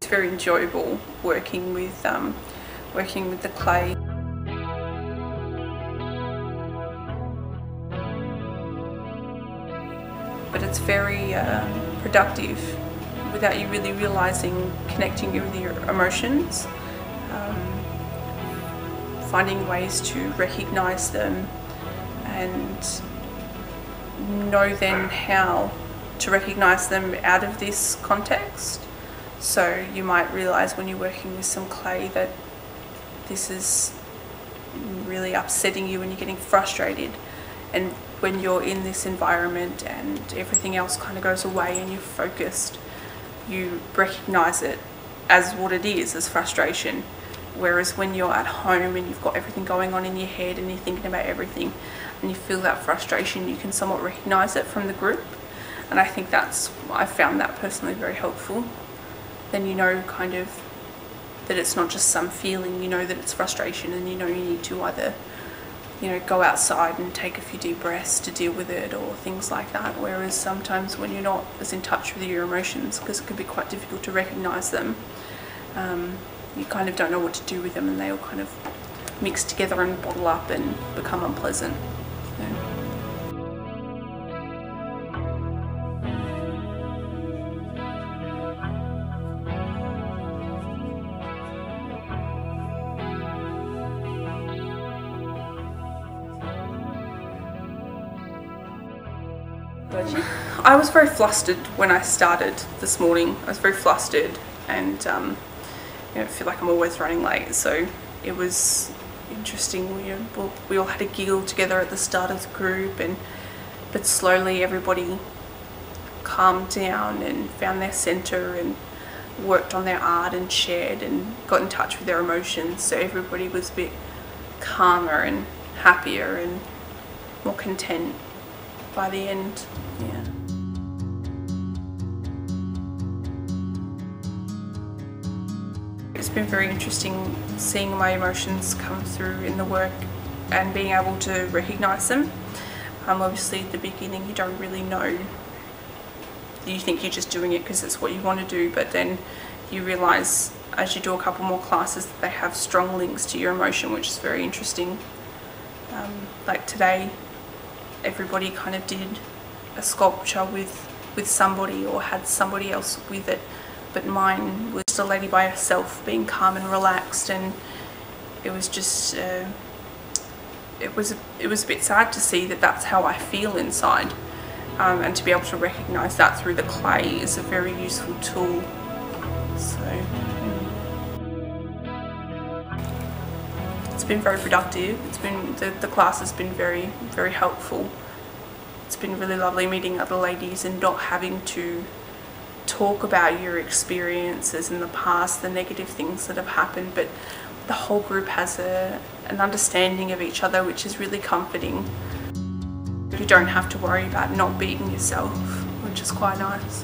very enjoyable working with the clay. But it's very productive without you really realising, connecting with your emotions, finding ways to recognise them and know then how to recognise them out of this context. So you might realise when you're working with some clay that this is really upsetting you and you're getting frustrated, and when you're in this environment and everything else kind of goes away and you're focused, you recognise it as what it is, as frustration. Whereas when you're at home and you've got everything going on in your head and you're thinking about everything and you feel that frustration, you can somewhat recognise it from the group. And I think I found that personally very helpful. Then you know kind of that it's not just some feeling, you know that it's frustration, and you know you need to either, you know, go outside and take a few deep breaths to deal with it or things like that. Whereas sometimes when you're not as in touch with your emotions, because it can be quite difficult to recognise them, you kind of don't know what to do with them, and they all kind of mix together and bottle up and become unpleasant. I was very flustered when I started this morning. I was very flustered, and I feel like I'm always running late, so it was interesting. We all had a giggle together at the start of the group, but slowly everybody calmed down and found their centre and worked on their art and shared and got in touch with their emotions. So everybody was a bit calmer and happier and more content by the end. Yeah. It's been very interesting seeing my emotions come through in the work and being able to recognise them. Obviously at the beginning you don't really know. You think you're just doing it because it's what you want to do, but then you realise as you do a couple more classes that they have strong links to your emotion, which is very interesting. Like today, everybody kind of did a sculpture with somebody or had somebody else with it, but mine was just a lady by herself being calm and relaxed, and it was just it was a bit sad to see that that's how I feel inside, and to be able to recognise that through the clay is a very useful tool. So it's been very productive. It's been the class has been very, very helpful. It's been really lovely meeting other ladies and not having to talk about your experiences in the past, the negative things that have happened, but the whole group has an understanding of each other, which is really comforting. You don't have to worry about not being yourself, which is quite nice.